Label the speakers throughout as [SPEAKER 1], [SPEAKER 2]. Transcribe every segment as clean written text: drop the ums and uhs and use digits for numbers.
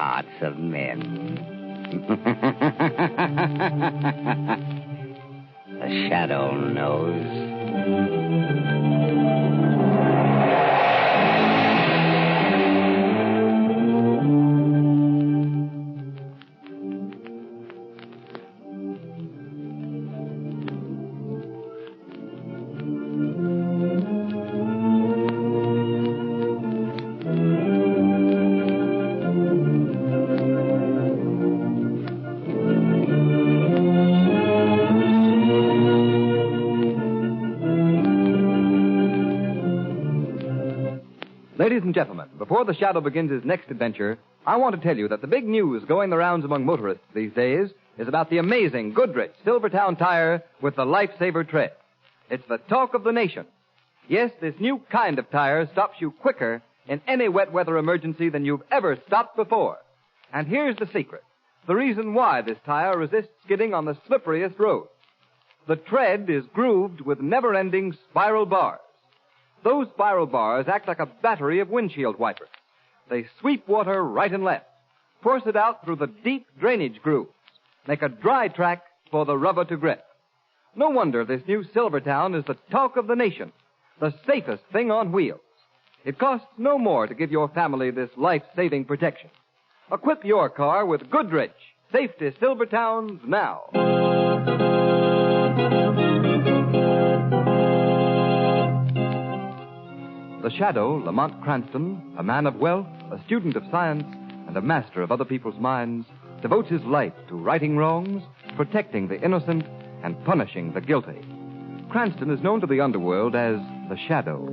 [SPEAKER 1] hearts of men. The shadow knows.
[SPEAKER 2] Ladies and gentlemen, before the Shadow begins his next adventure, I want to tell you that the big news going the rounds among motorists these days is about the amazing Goodrich Silvertown tire with the Lifesaver tread. It's the talk of the nation. Yes, this new kind of tire stops you quicker in any wet weather emergency than you've ever stopped before. And here's the secret. The reason why this tire resists skidding on the slipperiest roads. The tread is grooved with never-ending spiral bars. Those spiral bars act like a battery of windshield wipers. They sweep water right and left, force it out through the deep drainage grooves, make a dry track for the rubber to grip. No wonder this new Silvertown is the talk of the nation, the safest thing on wheels. It costs no more to give your family this life-saving protection. Equip your car with Goodrich Safety Silvertowns now. The Shadow, Lamont Cranston, a man of wealth, a student of science, and a master of other people's minds, devotes his life to righting wrongs, protecting the innocent, and punishing the guilty. Cranston is known to the underworld as the Shadow.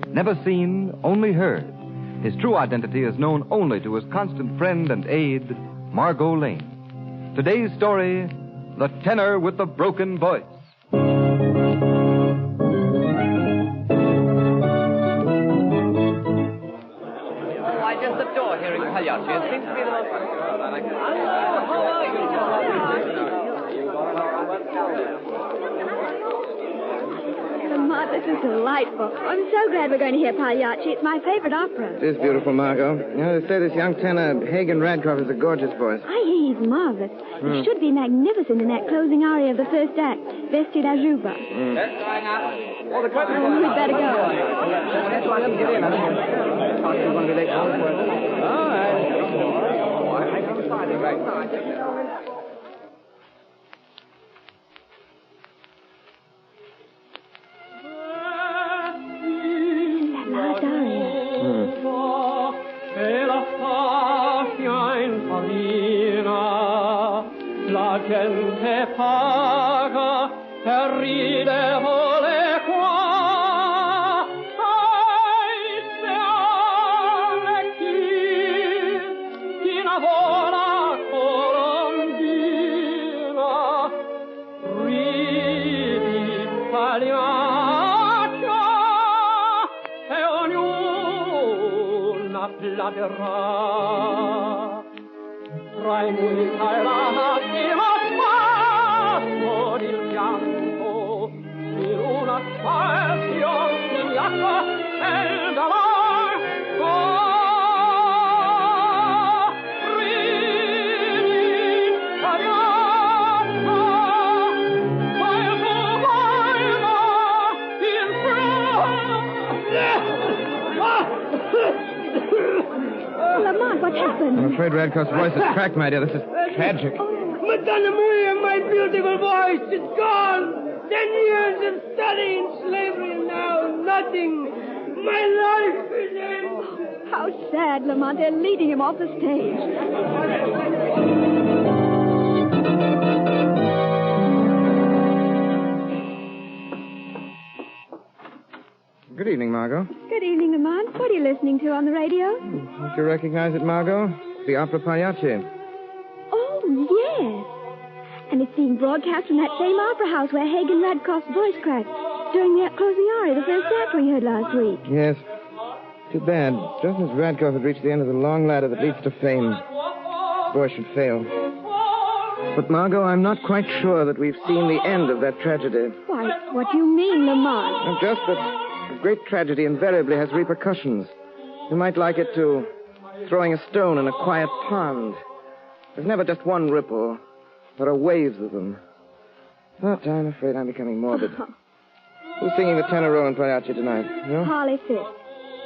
[SPEAKER 2] Never seen, only heard. His true identity is known only to his constant friend and aide, Margot Lane. Today's story, The Tenor with the Broken Voice.
[SPEAKER 3] Pagliacci. It seems to be the most...
[SPEAKER 4] Lamont, this is delightful. I'm so glad we're going to hear Pagliacci. It's my favorite opera.
[SPEAKER 5] It is beautiful, Margot. You know, they say this young tenor, Hagen Radcliffe, is a gorgeous voice.
[SPEAKER 4] I hear he's marvelous. He should be magnificent in that closing aria of the first act, Vesti la Juba. We'd better go.
[SPEAKER 3] All right.
[SPEAKER 4] Loud aria.
[SPEAKER 6] La gente paga per ridevole qua. Ai, se chi lavora colombina, ridi pagliaccia, e ognuna platerà. Tra i musica e la mattina spazzo il pianto in una spazio l'acqua e il dolore ridi pagliaccia ma il tuo volto in
[SPEAKER 4] Lamont, what happened?
[SPEAKER 5] I'm afraid Radcliffe's voice is cracked, my dear. This is tragic.
[SPEAKER 6] Madonna Maria, my beautiful voice is gone. 10 years of study in slavery and now nothing. My life is ended.
[SPEAKER 4] How sad, Lamont. They're leading him off the stage.
[SPEAKER 5] Good evening, Margot.
[SPEAKER 4] Good evening, Lamont. What are you listening to on the radio?
[SPEAKER 5] Don't you recognize it, Margot? The opera Pagliacci.
[SPEAKER 4] Oh, yes. And it's being broadcast from that same opera house where Hagen Radcliffe's voice cracked during the closing aria, the first act we heard last week.
[SPEAKER 5] Yes. Too bad. Just as Radcliffe had reached the end of the long ladder that leads to fame, his voice should fail. But, Margot, I'm not quite sure that we've seen the end of that tragedy.
[SPEAKER 4] Why, what do you mean, Lamont?
[SPEAKER 5] Just that great tragedy invariably has repercussions. You might like it to throwing a stone in a quiet pond. There's never just one ripple. There are waves of them. But I'm afraid I'm becoming morbid. Who's singing the tenor role in Pagliacci tonight? You?
[SPEAKER 4] Harley Fisk.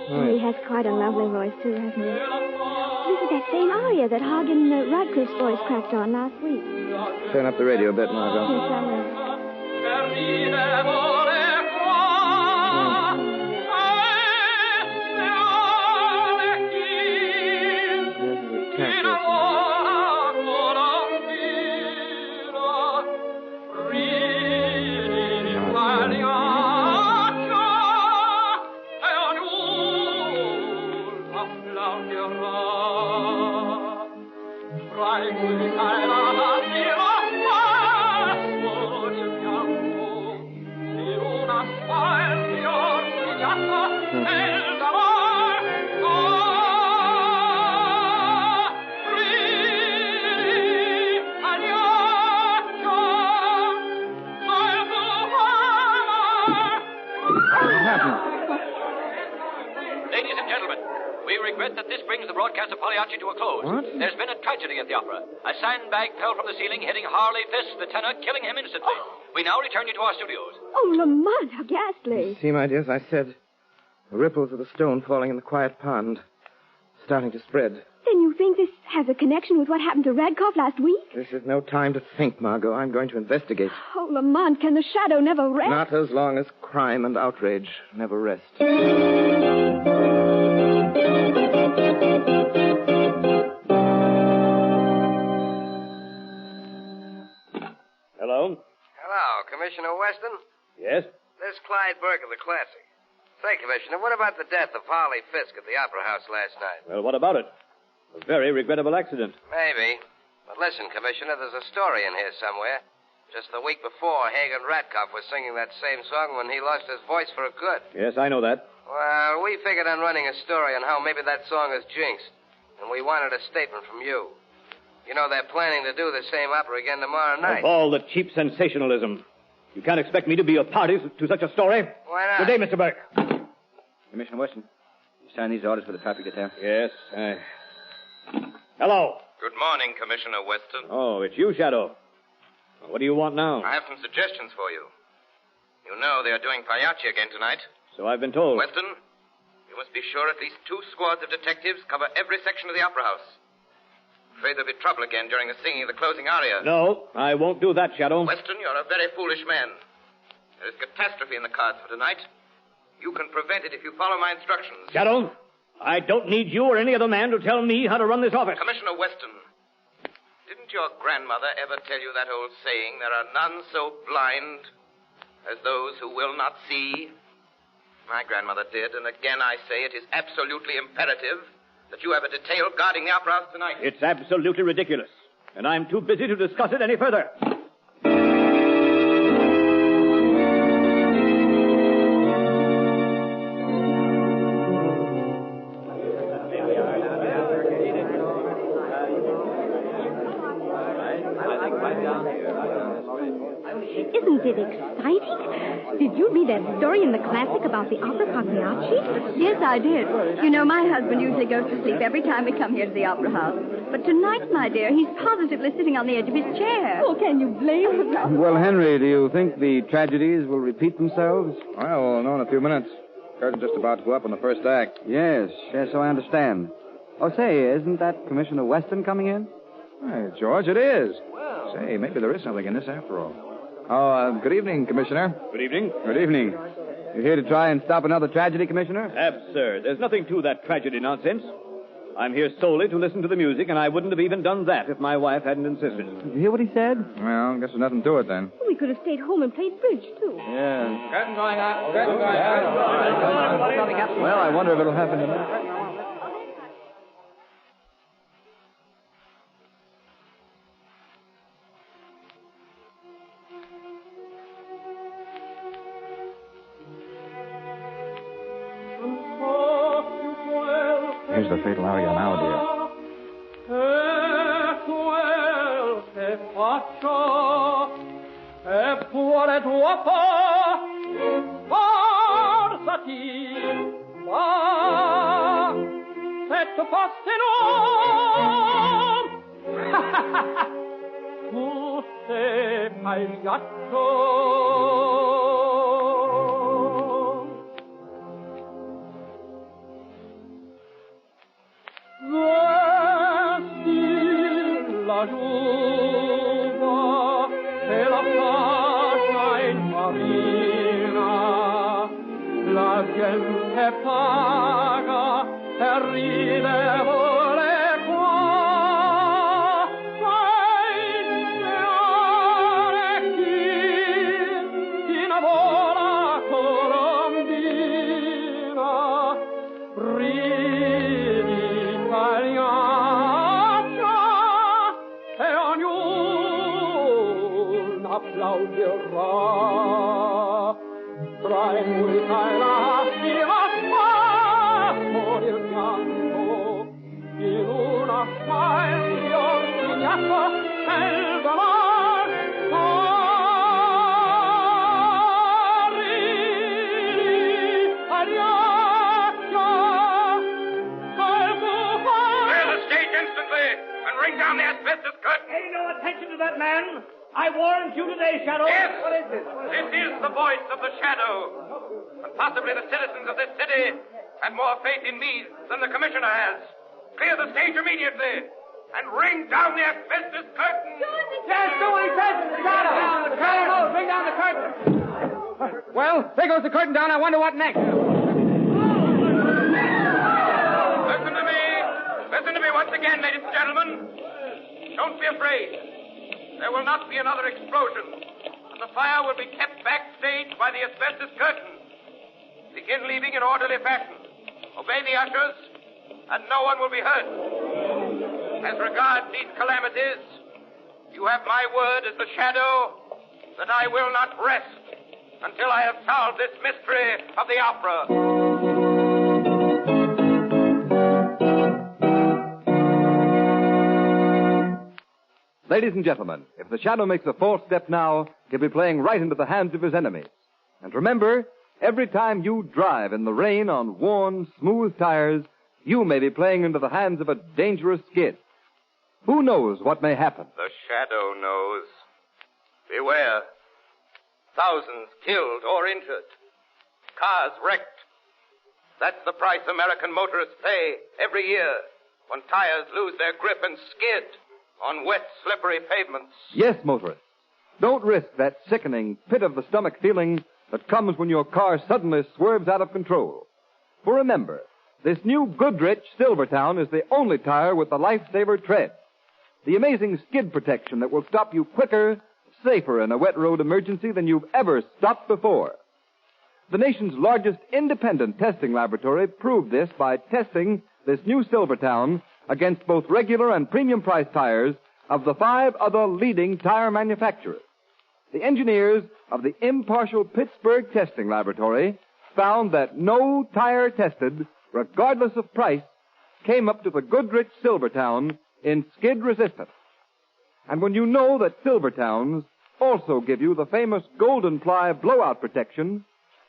[SPEAKER 5] Oh,
[SPEAKER 4] He has quite a lovely voice, too, hasn't he? This is that same aria that Hagen Radcliffe's voice cracked on last week.
[SPEAKER 5] Turn up the radio a bit, Margot.
[SPEAKER 4] Yes, I will.
[SPEAKER 7] Ladies and gentlemen, we regret that this brings the broadcast of Pagliacci to a close.
[SPEAKER 5] What?
[SPEAKER 7] There's been a tragedy at the opera. A sandbag fell from the ceiling, hitting Harley Fisk, the tenor, killing him instantly. We now return you to our studios.
[SPEAKER 4] Oh, Lamont, how ghastly.
[SPEAKER 5] See, my dears, I said the ripples of the stone falling in the quiet pond starting to spread.
[SPEAKER 4] Then you think this has a connection with what happened to Radcliffe last week?
[SPEAKER 5] This is no time to think, Margot. I'm going to investigate.
[SPEAKER 4] Oh, Lamont, can the shadow never rest?
[SPEAKER 5] Not as long as crime and outrage never rest.
[SPEAKER 7] Hello?
[SPEAKER 8] Hello, Commissioner Weston?
[SPEAKER 7] Yes?
[SPEAKER 8] This is Clyde Burke of the Classic. Say, Commissioner, what about the death of Harley Fisk at the Opera House last night?
[SPEAKER 7] Well, what about it? A very regrettable accident.
[SPEAKER 8] Maybe. But listen, Commissioner, there's a story in here somewhere. Just the week before, Hagen Radcliffe was singing that same song when he lost his voice for good.
[SPEAKER 7] Yes, I know that.
[SPEAKER 8] Well, we figured on running a story on how maybe that song is jinxed. And we wanted a statement from you. You know, they're planning to do the same opera again tomorrow night.
[SPEAKER 7] Of all the cheap sensationalism. You can't expect me to be a party to such a story.
[SPEAKER 8] Why not?
[SPEAKER 7] Good day, Mr. Burke.
[SPEAKER 2] Commissioner Weston, you sign these orders for the traffic detail?
[SPEAKER 7] Yes, Hello.
[SPEAKER 9] Good morning, Commissioner Weston.
[SPEAKER 7] Oh, it's you, Shadow. What do you want now?
[SPEAKER 9] I have some suggestions for you. You know they are doing Pagliacci again tonight.
[SPEAKER 7] So I've been told.
[SPEAKER 9] Weston, you must be sure at least 2 squads of detectives cover every section of the Opera House. Afraid there'll be trouble again during the singing of the closing aria.
[SPEAKER 7] No, I won't do that, Shadow.
[SPEAKER 9] Weston, you're a very foolish man. There is catastrophe in the cards for tonight. You can prevent it if you follow my instructions.
[SPEAKER 7] Shadow, I don't need you or any other man to tell me how to run this office.
[SPEAKER 9] Commissioner Weston, didn't your grandmother ever tell you that old saying, there are none so blind as those who will not see? My grandmother did, and again I say it is absolutely imperative that you have a detail guarding the Opera House tonight.
[SPEAKER 7] It's absolutely ridiculous, and I'm too busy to discuss it any further.
[SPEAKER 4] Isn't it exciting? Did you read that story in the Classic about the opera Pagliacci? Yes, I did. You know, my husband usually goes to sleep every time we come here to the Opera House. But tonight, my dear, he's positively sitting on the edge of his chair. Oh, can you blame him?
[SPEAKER 2] Well, Henry, do you think the tragedies will repeat themselves? Well, we'll know in a few minutes. Curtain's just about to go up on the first act. Yes, so I understand. Oh, say, isn't that Commissioner Weston coming in? Hey, George, it is. Say, maybe there is something in this after all. Oh, good evening, Commissioner.
[SPEAKER 7] Good evening.
[SPEAKER 2] Good evening. You here to try and stop another tragedy, Commissioner?
[SPEAKER 7] Absurd. There's nothing to that tragedy nonsense. I'm here solely to listen to the music, and I wouldn't have even done that if my wife hadn't insisted.
[SPEAKER 2] Did you hear what he said? Well, I guess there's nothing to it then.
[SPEAKER 4] We could have stayed home and played bridge, too.
[SPEAKER 2] Yeah.
[SPEAKER 3] Curtain going up. Curtain going up.
[SPEAKER 2] Well, I wonder if it'll happen tonight. Here's the fatal aria now, dear.
[SPEAKER 6] Forzati, va, se fosse non. Tu sei pagliaccio. Vesti la giuva e la fascia in farina, la gente paga e ride ore qua. Sai chi innamora colombina, ridi pagliaccia e ognuno applaudirà. Tra il musica e lastima spazio il pianto, in una faglio signato e il dolore. Ridi pagliaccia,
[SPEAKER 9] Clear the stage instantly and ring down the asbestos curtain.
[SPEAKER 3] Pay no attention to that man. I warned you today, Shadow.
[SPEAKER 9] Yes.
[SPEAKER 3] What is this?
[SPEAKER 9] This is the voice of the shadow. And possibly the citizens of this city have more faith in me than the commissioner has. Clear the stage immediately and ring down the asbestos curtain.
[SPEAKER 3] Yes, do what he says. Shadow. Shadow, bring down the curtain.
[SPEAKER 2] Well, there goes the curtain down. I wonder what next.
[SPEAKER 9] Listen to me. Listen to me once again, ladies and gentlemen. Don't be afraid. There will not be another explosion. And the fire will be kept backstage by the asbestos curtain. Begin leaving in orderly fashion. Obey the ushers, and no one will be hurt. As regards these calamities, you have my word as the shadow that I will not rest until I have solved this mystery of the opera.
[SPEAKER 2] Ladies and gentlemen, if the Shadow makes a false step now, he'll be playing right into the hands of his enemies. And remember, every time you drive in the rain on worn, smooth tires, you may be playing into the hands of a dangerous skid. Who knows what may happen?
[SPEAKER 9] The shadow knows. Beware. Thousands killed or injured. Cars wrecked. That's the price American motorists pay every year when tires lose their grip and skid on wet, slippery pavements.
[SPEAKER 2] Yes, motorists. Don't risk that sickening, pit-of-the-stomach feeling that comes when your car suddenly swerves out of control. For remember, this new Goodrich Silvertown is the only tire with the lifesaver tread. The amazing skid protection that will stop you quicker, safer in a wet road emergency than you've ever stopped before. The nation's largest independent testing laboratory proved this by testing this new Silvertown against both regular and premium price tires of the 5 other leading tire manufacturers. The engineers of the impartial Pittsburgh Testing Laboratory found that no tire tested, regardless of price, came up to the Goodrich Silvertown in skid resistance. And when you know that Silvertowns also give you the famous Golden Ply blowout protection,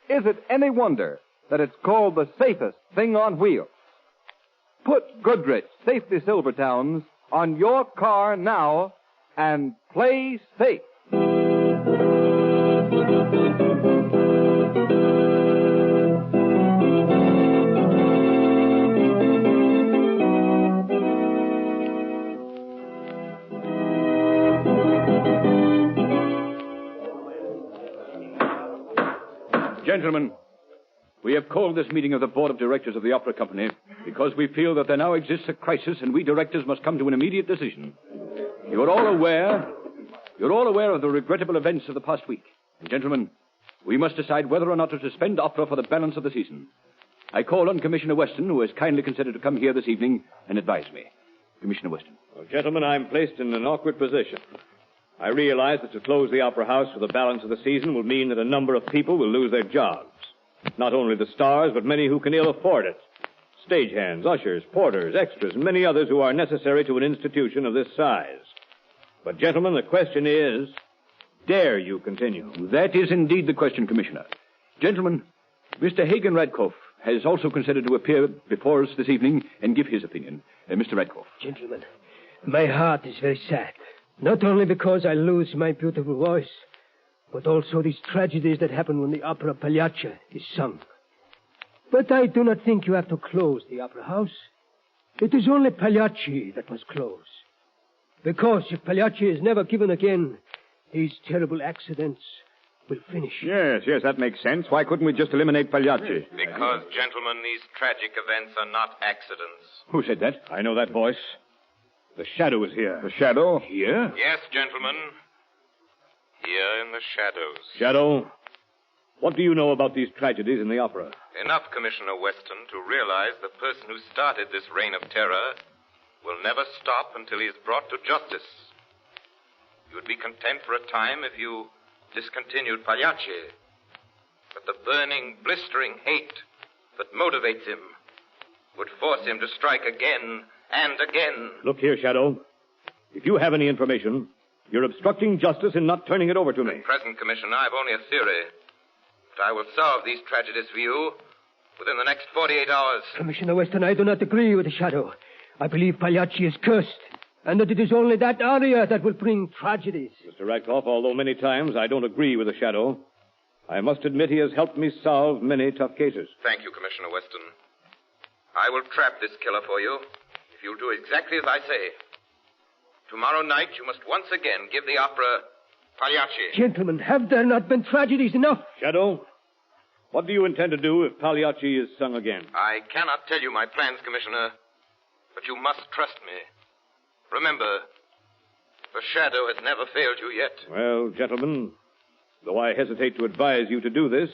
[SPEAKER 2] is it any wonder that it's called the safest thing on wheels? Put Goodrich Safety Silvertowns on your car now and play safe.
[SPEAKER 7] Gentlemen, we have called this meeting of the Board of Directors of the Opera Company because we feel that there now exists a crisis and we directors must come to an immediate decision. You're all aware of the regrettable events of the past week. And gentlemen, we must decide whether or not to suspend opera for the balance of the season. I call on Commissioner Weston, who has kindly considered to come here this evening and advise me. Commissioner Weston. Well, gentlemen, I'm placed in an awkward position. I realize that to close the Opera House for the balance of the season will mean that a number of people will lose their jobs. Not only the stars, but many who can ill afford it. Stagehands, ushers, porters, extras, and many others who are necessary to an institution of this size. But, gentlemen, the question is, dare you continue?
[SPEAKER 10] That is indeed the question, Commissioner. Gentlemen, Mr. Hagen Radcliffe
[SPEAKER 7] has also considered to appear before us this evening and give his opinion. Mr. Radcliffe.
[SPEAKER 6] Gentlemen, my heart is very sad. Not only because I lose my beautiful voice, but also these tragedies that happen when the opera Pagliacci is sung. But I do not think you have to close the opera house. It is only Pagliacci that must close. Because if Pagliacci is never given again, these terrible accidents will finish.
[SPEAKER 10] Yes, that makes sense. Why couldn't we just eliminate Pagliacci?
[SPEAKER 9] Because, gentlemen, these tragic events are not accidents.
[SPEAKER 7] Who said that?
[SPEAKER 10] I know that voice. The shadow is here.
[SPEAKER 7] The shadow?
[SPEAKER 10] Here?
[SPEAKER 9] Yes, gentlemen. Here in the shadows.
[SPEAKER 10] Shadow, what do you know about these tragedies in the opera?
[SPEAKER 9] Enough, Commissioner Weston, to realize the person who started this reign of terror will never stop until he is brought to justice. You would be content for a time if you discontinued Pagliacci. But the burning, blistering hate that motivates him would force him to strike again and again.
[SPEAKER 10] Look here, Shadow. If you have any information, you're obstructing justice in not turning it over to me.
[SPEAKER 9] At present, Commissioner, I've only a theory. But I will solve these tragedies for you within the next 48 hours.
[SPEAKER 6] Commissioner Weston, I do not agree with the shadow. I believe Pagliacci is cursed, and that it is only that aria that will bring tragedies.
[SPEAKER 10] Mr. Radcliffe, although many times I don't agree with the shadow, I must admit he has helped me solve many tough cases.
[SPEAKER 9] Thank you, Commissioner Weston. I will trap this killer for you if you'll do exactly as I say. Tomorrow night, you must once again give the opera Pagliacci.
[SPEAKER 6] Gentlemen, have there not been tragedies enough?
[SPEAKER 10] Shadow, what do you intend to do if Pagliacci is sung again?
[SPEAKER 9] I cannot tell you my plans, Commissioner, but you must trust me. Remember, the shadow has never failed you yet.
[SPEAKER 10] Well, gentlemen, though I hesitate to advise you to do this,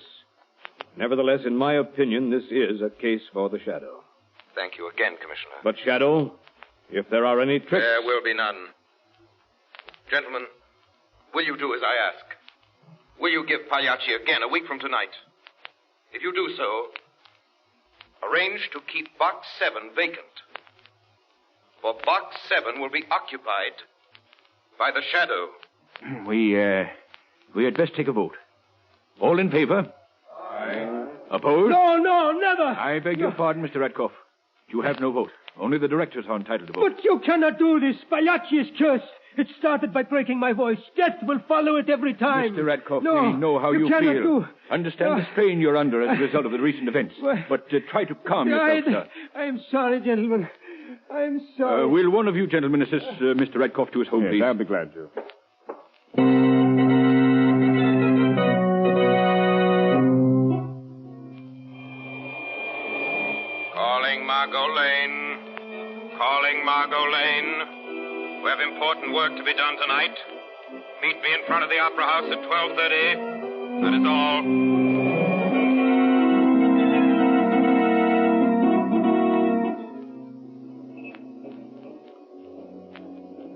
[SPEAKER 10] nevertheless, in my opinion, this is a case for the shadow.
[SPEAKER 9] Thank you again, Commissioner.
[SPEAKER 10] But, Shadow, if there are any tricks...
[SPEAKER 9] There will be none. Gentlemen, will you do as I ask? Will you give Pagliacci again a week from tonight? If you do so, arrange to keep Box 7 vacant. For Box 7 will be occupied by the shadow.
[SPEAKER 7] We had best take a vote. All in favor? Aye. Opposed?
[SPEAKER 6] No, never.
[SPEAKER 7] I beg your pardon, Mr. Radcliffe. You have no vote. Only the directors are entitled to vote.
[SPEAKER 6] But you cannot do this. Pagliacci is cursed. It started by breaking my voice. Death will follow it every time.
[SPEAKER 7] Mr. Radcliffe,
[SPEAKER 6] no,
[SPEAKER 7] we know how you
[SPEAKER 6] cannot
[SPEAKER 7] feel.
[SPEAKER 6] Do.
[SPEAKER 7] Understand the strain you're under as a result of the recent events. But try to calm yourself, sir.
[SPEAKER 6] I'm sorry, gentlemen. I'm sorry.
[SPEAKER 7] Will one of you gentlemen assist Mr. Radcliffe to his home, please?
[SPEAKER 10] I'll be glad to.
[SPEAKER 9] Calling Margot Lane. Calling Margot Lane. We have important work to be done tonight. Meet me in front of the Opera House at 12:30. That is all.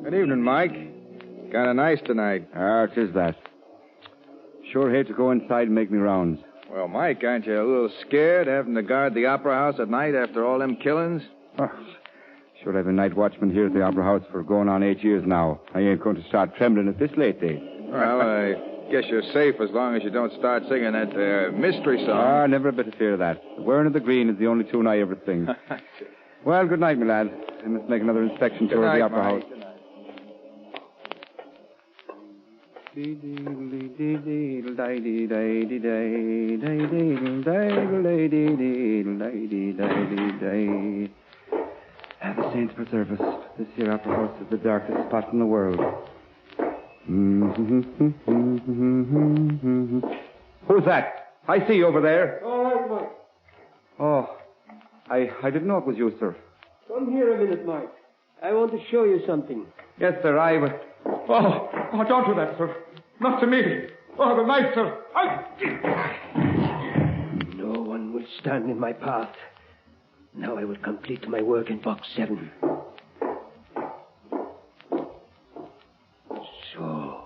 [SPEAKER 5] Good evening, Mike. Kind of nice tonight.
[SPEAKER 11] It is that. Sure hate to go inside and make me rounds.
[SPEAKER 5] Well, Mike, aren't you a little scared having to guard the Opera House at night after all them killings?
[SPEAKER 11] Oh, sure, I've been night watchman here at the Opera House for going on 8 years now. I ain't going to start trembling at this late day.
[SPEAKER 5] Well, I guess you're safe as long as you don't start singing that mystery song.
[SPEAKER 11] Never a bit of fear of that. The Wearing of the Green is the only tune I ever sing. Well, good night, my lad. I must make another inspection tour of the Opera House. The saints preserve us. This here Opera House is the darkest spot in the world. Who's that? I see you over there.
[SPEAKER 6] All right, Mike.
[SPEAKER 11] Oh, I didn't know it was you, sir.
[SPEAKER 6] Come here a minute, Mike. I want to show you something.
[SPEAKER 11] Yes, sir,
[SPEAKER 3] Oh, don't do that, sir. Not to me. Oh, the knife, sir.
[SPEAKER 6] No one will stand in my path. Now I will complete my work in Box 7. So,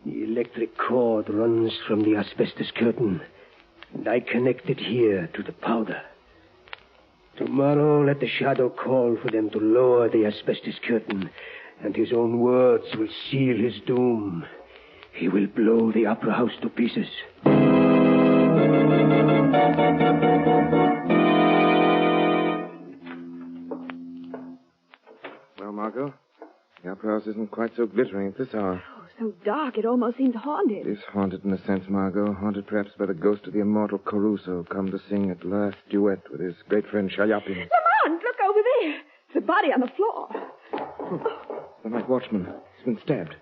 [SPEAKER 6] the electric cord runs from the asbestos curtain, and I connect it here to the powder. Tomorrow, let the shadow call for them to lower the asbestos curtain, and his own words will seal his doom. He will blow the Opera House to pieces.
[SPEAKER 5] Margot. The opera house isn't quite so glittering at this hour.
[SPEAKER 12] Oh, so dark, it almost seems haunted.
[SPEAKER 5] It is haunted in a sense, Margot. Haunted perhaps by the ghost of the immortal Caruso, come to sing at last duet with his great friend Shayapin.
[SPEAKER 12] Lamont, look over there. There's a body on the floor.
[SPEAKER 5] The night watchman. He's been stabbed.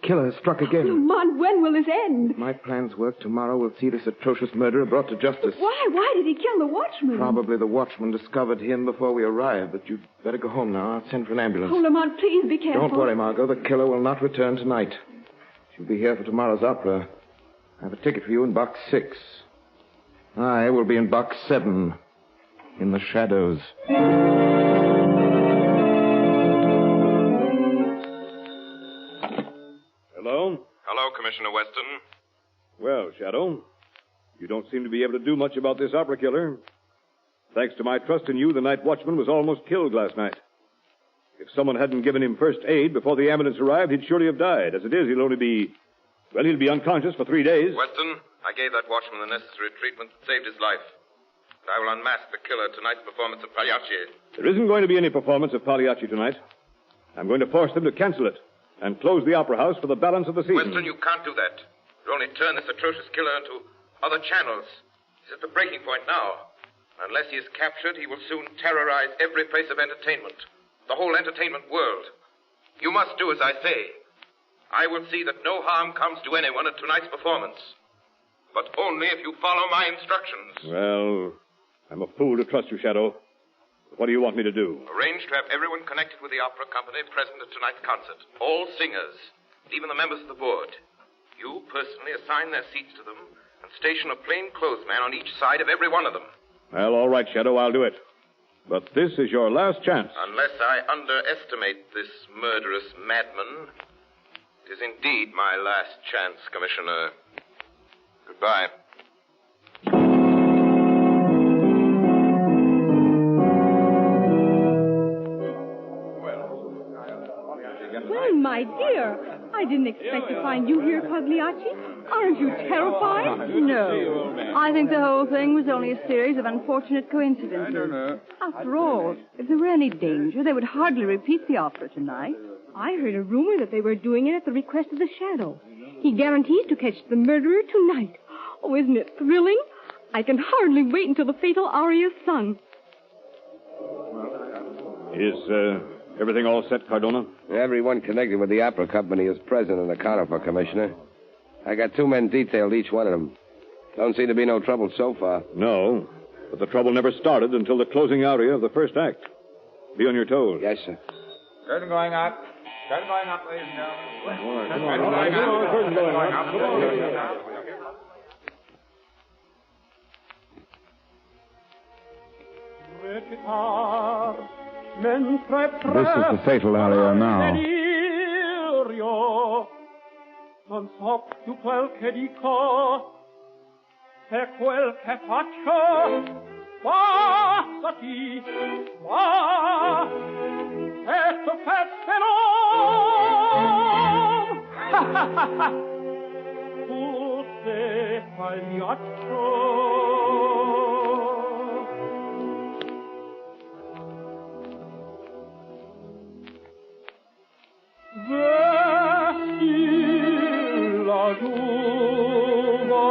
[SPEAKER 5] Killer has struck again.
[SPEAKER 12] Lamont, when will this end?
[SPEAKER 5] If my plans work, tomorrow we'll see this atrocious murderer brought to justice.
[SPEAKER 12] Why? Why did he kill the watchman?
[SPEAKER 5] Probably the watchman discovered him before we arrived, but you'd better go home now. I'll send for an ambulance.
[SPEAKER 12] Oh, Lamont, please be careful.
[SPEAKER 5] Don't worry, Margot. The killer will not return tonight. She'll be here for tomorrow's opera. I have a ticket for you in box 6. I will be in box 7, in the shadows.
[SPEAKER 10] Hello?
[SPEAKER 13] Hello, Commissioner Weston.
[SPEAKER 10] Well, Shadow, you don't seem to be able to do much about this opera killer. Thanks to my trust in you, the night watchman was almost killed last night. If someone hadn't given him first aid before the ambulance arrived, he'd surely have died. As it is, he'll be unconscious for 3 days.
[SPEAKER 13] Weston, I gave that watchman the necessary treatment that saved his life. And I will unmask the killer at tonight's performance of Pagliacci.
[SPEAKER 10] There isn't going to be any performance of Pagliacci tonight. I'm going to force them to cancel it and close the opera house for the balance of the season.
[SPEAKER 13] Weston, you can't do that. You'll only turn this atrocious killer into other channels. He's at the breaking point now. Unless he is captured, he will soon terrorize every place of entertainment. The whole entertainment world. You must do as I say. I will see that no harm comes to anyone at tonight's performance. But only if you follow my instructions.
[SPEAKER 10] Well, I'm a fool to trust you, Shadow. What do you want me to do?
[SPEAKER 13] Arrange to have everyone connected with the opera company present at tonight's concert. All singers, even the members of the board. You personally assign their seats to them and station a plainclothes man on each side of every one of them.
[SPEAKER 10] Well, all right, Shadow, I'll do it. But this is your last chance.
[SPEAKER 13] Unless I underestimate this murderous madman, it is indeed my last chance, Commissioner. Goodbye.
[SPEAKER 4] Well, my dear, I didn't expect to find you here, Pagliacci. Aren't you terrified? No. I think the whole thing was only a series of unfortunate coincidences. After all, if there were any danger, they would hardly repeat the opera tonight. I heard a rumor that they were doing it at the request of the Shadow. He guarantees to catch the murderer tonight. Oh, isn't it thrilling? I can hardly wait until the fatal aria is sung.
[SPEAKER 10] Is, everything all set, Cardona?
[SPEAKER 8] Everyone connected with the opera company is present and accounted for, Commissioner. I got 2 men detailed, each one of them. Don't seem to be no trouble so far.
[SPEAKER 10] No, but the trouble never started until the closing aria of the first act. Be on your toes.
[SPEAKER 8] Yes, sir.
[SPEAKER 3] Curtain going up. Curtain going up, ladies and gentlemen.
[SPEAKER 10] Curtain going up.
[SPEAKER 11] This is the fatal aria now.
[SPEAKER 14] Non so più quel che dico, e quel che faccio, bastati, va, e tu fettelo. Tu sei Pagliaccio. La giuva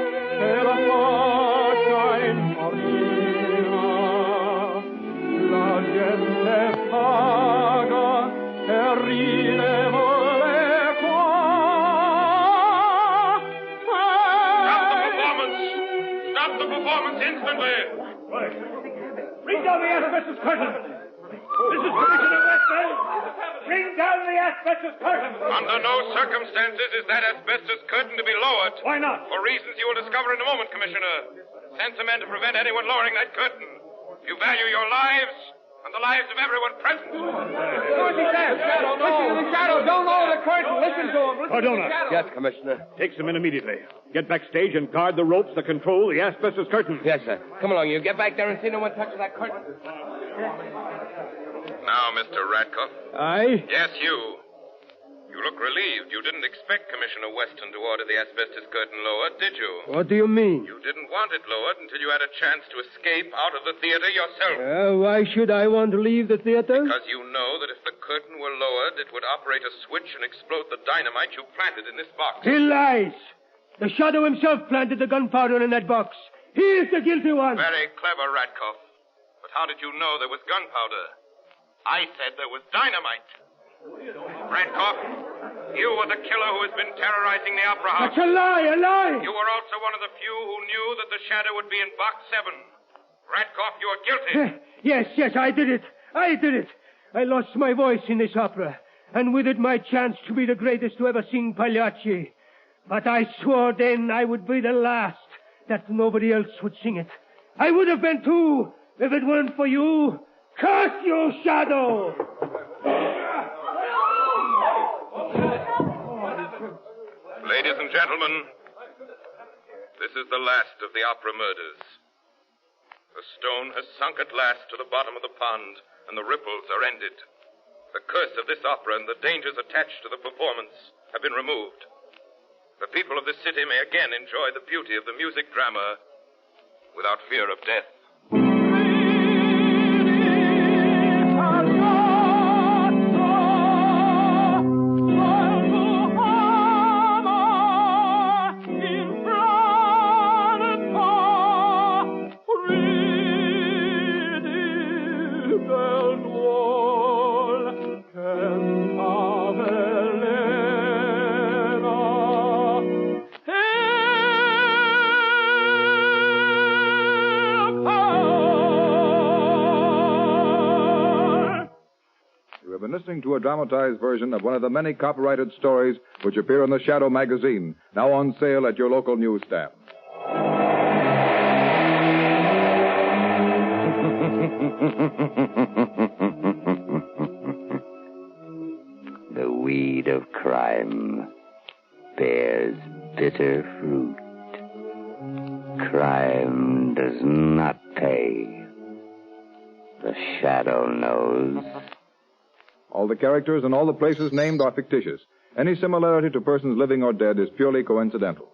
[SPEAKER 14] e la faccia in farina, la gente paga e ride vuole qua.
[SPEAKER 13] Stop the performance instantly!
[SPEAKER 3] Bring down the asbestos curtain! This is Commissioner Weston! Bring down the asbestos curtain!
[SPEAKER 13] Under no circumstances is that asbestos curtain to be lowered.
[SPEAKER 3] Why not?
[SPEAKER 13] For reasons you will discover in a moment, Commissioner. Send some men to prevent anyone lowering that curtain. You value your lives and the lives of everyone present.
[SPEAKER 3] Do as he says. Shadow, no. Listen to the Shadow. Don't lower the curtain. Listen to him.
[SPEAKER 10] Cardona.
[SPEAKER 8] Yes, Commissioner.
[SPEAKER 10] Take some men immediately. Get backstage and guard the ropes that control the asbestos curtain.
[SPEAKER 8] Yes, sir. Come along, you. Get back there and see no one touches that curtain.
[SPEAKER 13] Now, Mr. Radcliffe.
[SPEAKER 10] Aye?
[SPEAKER 13] Yes, you. You look relieved. You didn't expect Commissioner Weston to order the asbestos curtain lowered, did you?
[SPEAKER 6] What do you mean?
[SPEAKER 13] You didn't want it lowered until you had a chance to escape out of the theater yourself.
[SPEAKER 6] Why should I want to leave the theater?
[SPEAKER 13] Because you know that if the curtain were lowered, it would operate a switch and explode the dynamite you planted in this box.
[SPEAKER 6] He lies. The Shadow himself planted the gunpowder in that box. He is the guilty one.
[SPEAKER 13] Very clever, Radkoff. But how did you know there was gunpowder? I said there was dynamite. Radkoff, you were the killer who has been terrorizing the Opera House.
[SPEAKER 6] That's a lie, a lie.
[SPEAKER 13] You were also one of the few who knew that the Shadow would be in Box 7. Radkoff, you are guilty.
[SPEAKER 6] Yes, I did it. I lost my voice in this opera, and with it my chance to be the greatest to ever sing Pagliacci. But I swore then I would be the last, that nobody else would sing it. I would have been too, if it weren't for you. Curse you, Shadow!
[SPEAKER 13] Ladies and gentlemen, this is the last of the opera murders. The stone has sunk at last to the bottom of the pond, and the ripples are ended. The curse of this opera and the dangers attached to the performance have been removed. The people of this city may again enjoy the beauty of the music drama without fear of death.
[SPEAKER 15] Listening to a dramatized version of one of the many copyrighted stories which appear in the Shadow magazine, now on sale at your local newsstand.
[SPEAKER 1] The weed of crime bears bitter fruit. Crime does not pay. The Shadow knows.
[SPEAKER 15] All the characters and all the places named are fictitious. Any similarity to persons living or dead is purely coincidental.